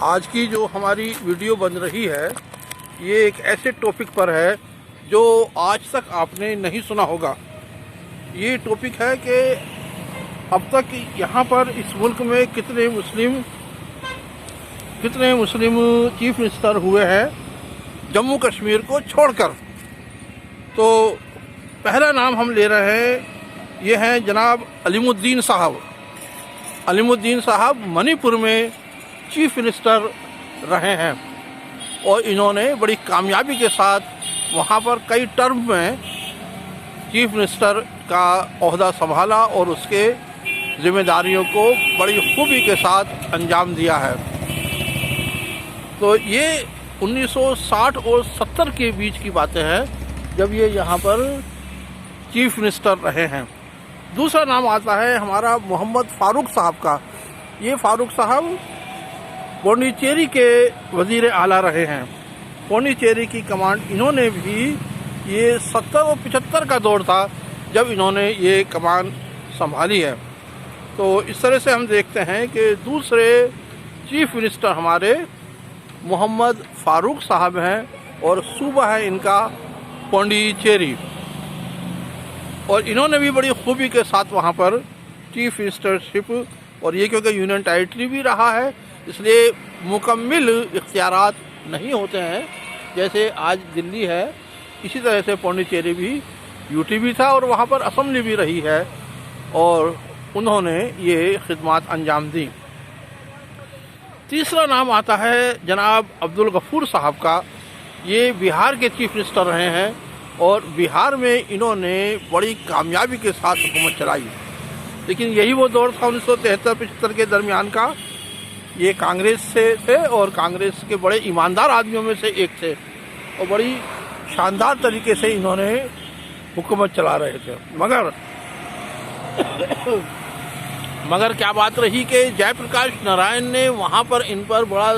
آج کی جو ہماری ویڈیو بن رہی ہے یہ ایک ایسے ٹاپک پر ہے جو آج تک آپ نے نہیں سنا ہوگا۔ یہ ٹاپک ہے کہ اب تک یہاں پر اس ملک میں کتنے مسلم چیف منسٹر ہوئے ہیں جموں کشمیر کو چھوڑ کر۔ تو پہلا نام ہم لے رہے ہیں، یہ ہیں جناب علیم الدین صاحب۔ علیم الدین صاحب منی پور میں چیف منسٹر رہے ہیں اور انہوں نے بڑی کامیابی کے ساتھ وہاں پر کئی ٹرم میں چیف منسٹر کا عہدہ سنبھالا اور اس کے ذمہ داریوں کو بڑی خوبی کے ساتھ انجام دیا ہے۔ تو یہ 1960 اور 70 کے بیچ کی باتیں ہیں جب یہ یہاں پر چیف منسٹر رہے ہیں۔ دوسرا نام آتا ہے ہمارا محمد فاروق صاحب کا۔ یہ فاروق صاحب پونڈیچیری کے وزیر اعلیٰ رہے ہیں۔ پونڈیچیری کی کمانڈ انہوں نے بھی، یہ 70 اور 75 کا دور تھا جب انہوں نے یہ کمان سنبھالی ہے۔ تو اس طرح سے ہم دیکھتے ہیں کہ دوسرے چیف منسٹر ہمارے محمد فاروق صاحب ہیں اور صوبہ ہے ان کا پونڈیچیری، اور انہوں نے بھی بڑی خوبی کے ساتھ وہاں پر چیف منسٹرشپ، اور یہ کیونکہ یونین ٹیریٹری بھی رہا ہے اس لیے مکمل اختیارات نہیں ہوتے ہیں، جیسے آج دلی ہے اسی طرح سے پونڈیچیری بھی یو ٹی بھی تھا اور وہاں پر اسمبلی بھی رہی ہے، اور انہوں نے یہ خدمات انجام دی۔ تیسرا نام آتا ہے جناب عبدالغفور صاحب کا۔ یہ بہار کے چیف منسٹر رہے ہیں اور بہار میں انہوں نے بڑی کامیابی کے ساتھ حکومت چلائی، لیکن یہی وہ دور تھا 1973-75 کے درمیان کا۔ یہ کانگریس سے تھے اور کانگریس کے بڑے ایماندار آدمیوں میں سے ایک تھے اور بڑی شاندار طریقے سے انہوں نے حکومت چلا رہے تھے، مگر کیا بات رہی کہ جے پرکاش نارائن نے وہاں پر ان پر بڑا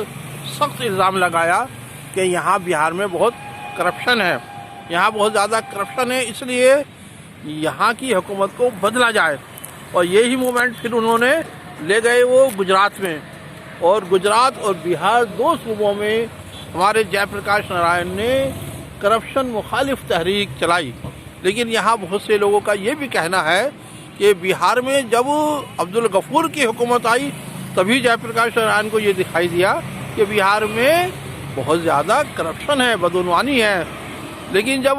سخت الزام لگایا کہ یہاں بہار میں بہت کرپشن ہے، یہاں بہت زیادہ کرپشن ہے، اس لیے یہاں کی حکومت کو بدلا جائے، اور یہی موومنٹ پھر انہوں نے لے گئے وہ گجرات میں، اور گجرات اور بہار دو صوبوں میں ہمارے جے پرکاش نارائن نے کرپشن مخالف تحریک چلائی۔ لیکن یہاں بہت سے لوگوں کا یہ بھی کہنا ہے کہ بہار میں جب عبدالغفور کی حکومت آئی تبھی جے پرکاش نارائن کو یہ دکھائی دیا کہ بہار میں بہت زیادہ کرپشن ہے، بدعنوانی ہے، لیکن جب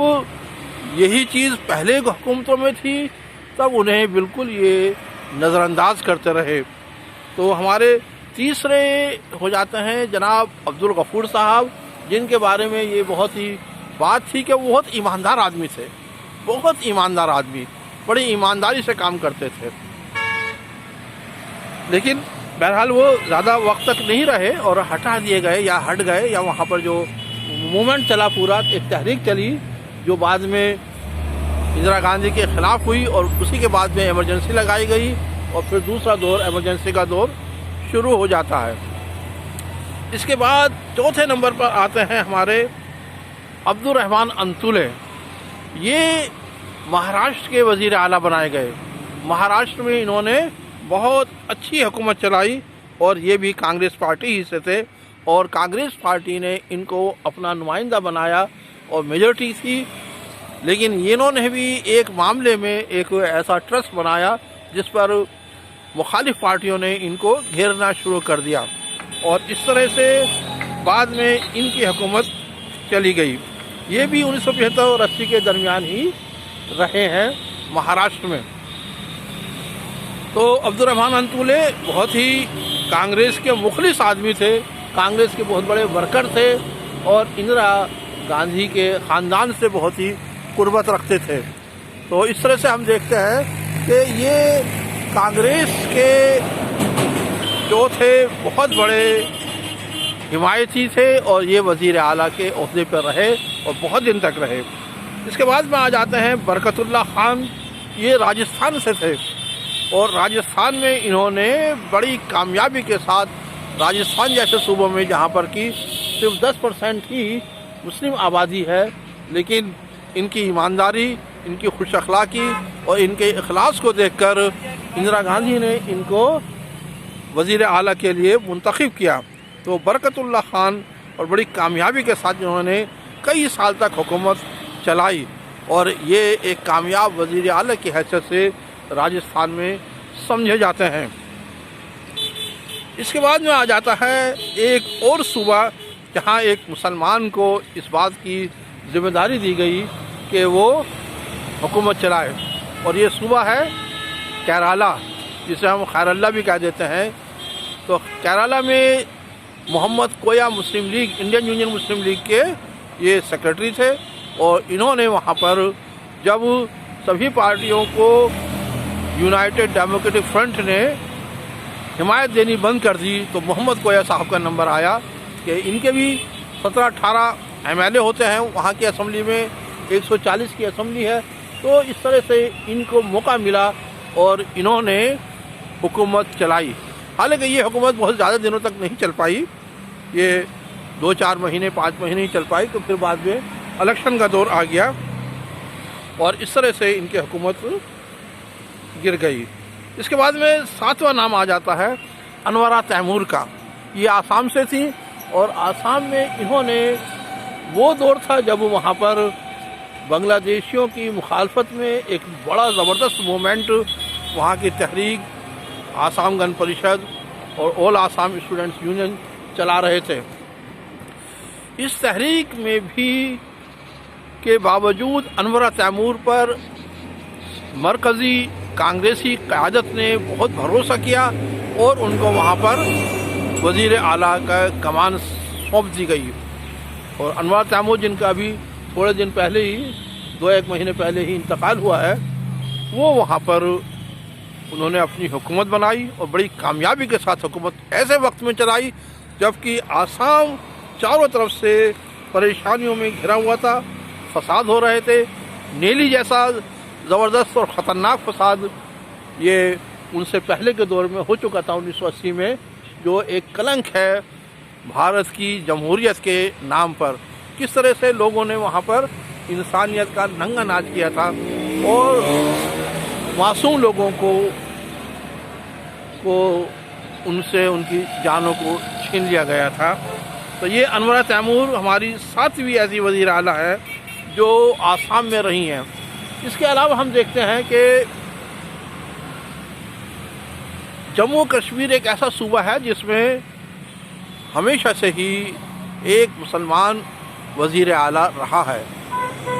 یہی چیز پہلے حکومتوں میں تھی تب انہیں بالکل یہ نظر انداز کرتے رہے۔ تو ہمارے تیسرے ہو جاتے ہیں جناب عبدالغفور صاحب، جن کے بارے میں یہ بہت ہی بات تھی کہ وہ بہت ایماندار آدمی تھے، بہت ایماندار آدمی، بڑی ایمانداری سے کام کرتے تھے، لیکن بہرحال وہ زیادہ وقت تک نہیں رہے اور ہٹا دیے گئے یا ہٹ گئے، یا وہاں پر جو موومنٹ چلا پورا ایک تحریک چلی جو بعد میں اندرا گاندھی کے خلاف ہوئی، اور اسی کے بعد میں ایمرجنسی لگائی گئی اور پھر دوسرا دور ایمرجنسی کا دور شروع ہو جاتا ہے۔ اس کے بعد چوتھے نمبر پر آتے ہیں ہمارے عبد الرحمان انتولے۔ یہ مہاراشٹر کے وزیر اعلیٰ بنائے گئے۔ مہاراشٹر میں انہوں نے بہت اچھی حکومت چلائی اور یہ بھی کانگریس پارٹی ہی سے تھے، اور کانگریس پارٹی نے ان کو اپنا نمائندہ بنایا اور میجورٹی تھی، لیکن انہوں نے بھی ایک معاملے میں ایک ایسا ٹرسٹ بنایا جس پر مخالف پارٹیوں نے ان کو گھیرنا شروع کر دیا، اور اس طرح سے بعد میں ان کی حکومت چلی گئی۔ یہ بھی 1975 اور 80 کے درمیان ہی رہے ہیں مہاراشٹر میں۔ تو عبد الرحمان انتولے بہت ہی کانگریس کے مخلص آدمی تھے، کانگریس کے بہت بڑے ورکر تھے، اور اندرا گاندھی کے خاندان سے بہت ہی قربت رکھتے تھے۔ تو اس طرح سے ہم دیکھتے ہیں کہ یہ کانگریس کے جو تھے بہت بڑے حمایتی تھے، اور یہ وزیر اعلیٰ کے عہدے پر رہے اور بہت دن تک رہے۔ اس کے بعد میں آ جاتے ہیں برکت اللہ خان۔ یہ راجستھان سے تھے، اور راجستھان میں انہوں نے بڑی کامیابی کے ساتھ، راجستھان جیسے صوبوں میں جہاں پر کی صرف 10% ہی مسلم آبادی ہے، لیکن ان کی ایمانداری، ان کی خوش اخلاقی اور ان کے اخلاص کو دیکھ کر اندرا گاندھی نے ان کو وزیر اعلیٰ کے لیے منتخب کیا، تو برکت اللہ خان اور بڑی کامیابی کے ساتھ انہوں نے کئی سال تک حکومت چلائی اور یہ ایک کامیاب وزیر اعلیٰ کی حیثیت سے راجستھان میں سمجھے جاتے ہیں۔ اس کے بعد میں آ جاتا ہے ایک اور صوبہ جہاں ایک مسلمان کو اس بات کی ذمہ داری دی گئی کہ وہ حکومت چلائے، اور یہ صوبہ ہے کیرالہ، جسے ہم خیر اللہ بھی کہہ دیتے ہیں۔ تو کیرالہ میں محمد کویا مسلم لیگ، انڈین یونین مسلم لیگ کے یہ سیکرٹری تھے، اور انہوں نے وہاں پر جب سبھی پارٹیوں کو یونائٹڈ ڈیموکریٹک فرنٹ نے حمایت دینی بند کر دی تو محمد کویا صاحب کا نمبر آیا کہ ان کے بھی 17-18 MLA ہوتے ہیں وہاں کی اسمبلی میں، 140 کی اسمبلی ہے، تو اس طرح سے ان کو موقع ملا اور انہوں نے حکومت چلائی۔ حالانکہ یہ حکومت بہت زیادہ دنوں تک نہیں چل پائی، یہ 2-4 مہینے 5 مہینے ہی چل پائی، تو پھر بعد میں الیکشن کا دور آ گیا اور اس طرح سے ان کی حکومت گر گئی۔ اس کے بعد میں 7واں نام آ جاتا ہے انورا تیمور کا۔ یہ آسام سے تھی، اور آسام میں انہوں نے وہ دور تھا جب وہاں پر بنگلہ دیشیوں کی مخالفت میں ایک بڑا زبردست موومنٹ، وہاں کی تحریک آسام گن پریشد اور آل آسام اسٹوڈنٹس یونین چلا رہے تھے۔ اس تحریک میں بھی کے باوجود انورا تیمور پر مرکزی کانگریسی قیادت نے بہت بھروسہ کیا اور ان کو وہاں پر وزیر اعلیٰ کا کمان سونپ دی گئی، اور انورا تیمور جن کا ابھی تھوڑے دن پہلے ہی 2-1 مہینے پہلے ہی انتقال ہوا ہے، وہ وہاں پر انہوں نے اپنی حکومت بنائی اور بڑی کامیابی کے ساتھ حکومت ایسے وقت میں چلائی جبکہ آسام چاروں طرف سے پریشانیوں میں گھرا ہوا تھا، فساد ہو رہے تھے، نیلی جیسا زبردست اور خطرناک فساد یہ ان سے پہلے کے دور میں ہو چکا تھا 1980 میں، جو ایک کلنک ہے بھارت کی جمہوریت کے نام پر۔ کس طرح سے لوگوں نے وہاں پر انسانیت کا ننگا ناچ کیا تھا اور معصوم لوگوں کو ان سے ان کی جانوں کو چھین لیا گیا تھا۔ تو یہ انورا تیمور ہماری 7ویں ایسی وزیر اعلیٰ ہے جو آسام میں رہی ہیں۔ اس کے علاوہ ہم دیکھتے ہیں کہ جموں کشمیر ایک ایسا صوبہ ہے جس میں ہمیشہ سے ہی ایک مسلمان وزیر اعلیٰ رہا ہے۔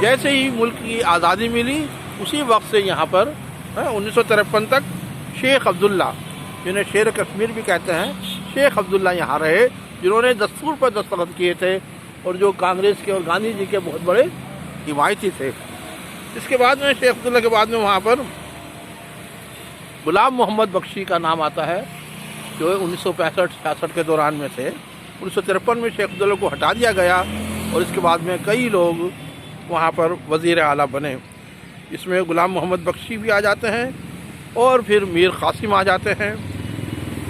جیسے ہی ملک کی آزادی ملی اسی وقت سے یہاں پر 1953 تک شیخ عبداللہ، جنہیں شیر کشمیر بھی کہتے ہیں، شیخ عبداللہ یہاں رہے، جنہوں نے دستور پر دستخط کیے تھے اور جو کانگریس کے اور گاندھی جی کے بہت بڑے حمایتی تھے۔ اس کے بعد میں شیخ عبداللہ کے بعد میں وہاں پر غلام محمد بخشی کا نام آتا ہے، جو 1965-66 کے دوران میں تھے۔ 1953 میں شیخ عبداللہ کو ہٹا دیا گیا اور اس کے بعد میں کئی لوگ وہاں پر وزیر اعلیٰ بنے۔ اس میں غلام محمد بخشی بھی آ جاتے ہیں اور پھر میر قاسم آ جاتے ہیں۔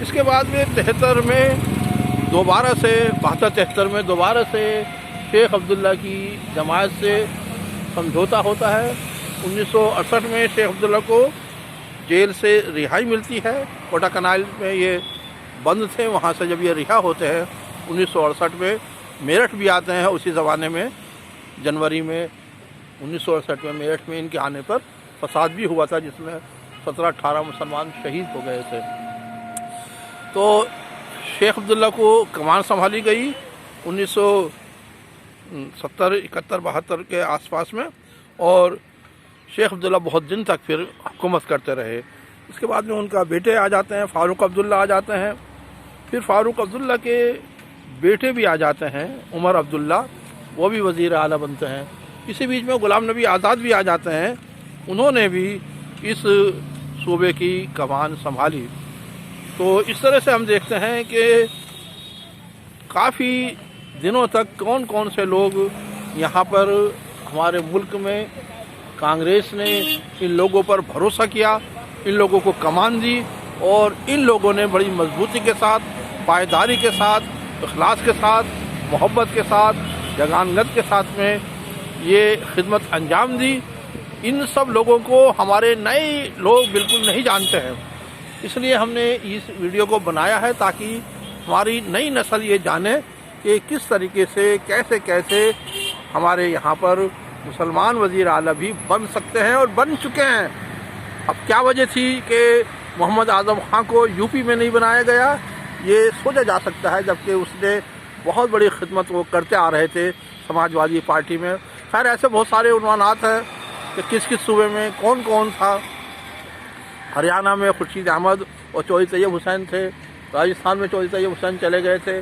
اس کے بعد میں 73 میں دوبارہ سے 72-73 میں دوبارہ سے شیخ عبداللہ کی جماعت سے سمجھوتا ہوتا ہے۔ 1968 میں شیخ عبداللہ کو جیل سے رہائی ملتی ہے، کوٹا کنائل میں یہ بند تھے، وہاں سے جب یہ رہا ہوتے ہیں 1968 میں میرٹھ بھی آتے ہیں۔ اسی زمانے میں جنوری میں 1968 میں میرٹھ میں ان کے آنے پر فساد بھی ہوا تھا جس میں 17-18 مسلمان شہید ہو گئے تھے۔ تو شیخ عبداللہ کو کمان سنبھالی گئی 1970 71-72 کے آس پاس میں، اور شیخ عبداللہ بہت دن تک پھر حکومت کرتے رہے۔ اس کے بعد میں ان کا بیٹے آ جاتے ہیں، فاروق عبداللہ آ جاتے ہیں، پھر فاروق عبداللہ کے بیٹے بھی آ جاتے ہیں عمر عبداللہ، وہ بھی وزیر اعلیٰ بنتے ہیں۔ اسی بیچ میں غلام نبی آزاد بھی آ جاتے ہیں، انہوں نے بھی اس صوبے کی کمان سنبھالی۔ تو اس طرح سے ہم دیکھتے ہیں کہ کافی دنوں تک کون کون سے لوگ یہاں پر ہمارے ملک میں کانگریس نے ان لوگوں پر بھروسہ کیا، ان لوگوں کو کمان دی، اور ان لوگوں نے بڑی مضبوطی کے ساتھ، پائیداری کے ساتھ، اخلاص کے ساتھ، محبت کے ساتھ، جگانگت کے ساتھ میں یہ خدمت انجام دی۔ ان سب لوگوں کو ہمارے نئے لوگ بالکل نہیں جانتے ہیں، اس لیے ہم نے اس ویڈیو کو بنایا ہے تاکہ ہماری نئی نسل یہ جانے کہ کس طریقے سے کیسے کیسے ہمارے یہاں پر مسلمان وزیر اعلیٰ بھی بن سکتے ہیں اور بن چکے ہیں۔ اب کیا وجہ تھی کہ محمد اعظم خان کو یو پی میں نہیں بنایا گیا، یہ سوچا جا سکتا ہے، جبکہ اس نے بہت بڑی خدمت وہ کرتے آ رہے تھے سماجوادی پارٹی میں۔ خیر ایسے بہت سارے عنوانات ہیں کہ کس کس صوبے میں کون کون تھا۔ ہریانہ میں خورشید احمد اور چودھری طیب حسین تھے، راجستھان میں چودھری طیب حسین چلے گئے تھے،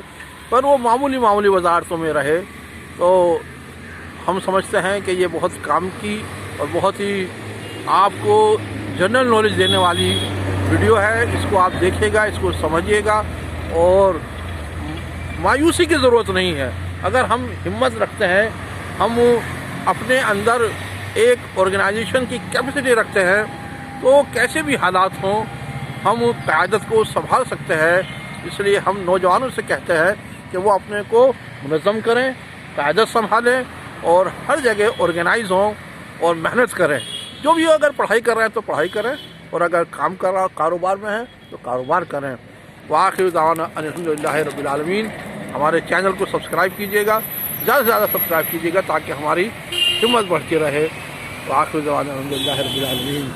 پر وہ معمولی وزارتوں میں رہے۔ تو ہم سمجھتے ہیں کہ یہ بہت کام کی اور بہت ہی آپ کو جنرل نالج دینے والی ویڈیو ہے، اس کو آپ دیکھیے گا، اس کو سمجھیے گا، اور مایوسی کی ضرورت نہیں ہے۔ اگر ہم ہمت رکھتے ہیں، ہم اپنے اندر ایک آرگنائزیشن کی کیپیسٹی رکھتے ہیں، تو کیسے بھی حالات ہوں ہم قیادت کو سنبھال سکتے ہیں۔ اس لیے ہم نوجوانوں سے کہتے ہیں کہ وہ اپنے کو منظم کریں، قیادت سنبھالیں اور ہر جگہ آرگنائز ہوں اور محنت کریں۔ جو بھی اگر پڑھائی کر رہے ہیں تو پڑھائی کریں، اور اگر کام کر رہا کاروبار میں ہے تو کاروبار کریں۔ وآخر دعوانا ان الحمدللہ رب العالمین۔ ہمارے چینل کو سبسکرائب کیجیے گا، زیادہ سے زیادہ سبسکرائب کیجیے گا تاکہ ہماری ہمت بڑھتی رہے۔ وآخر دعوانا الحمدللہ رب العالمین۔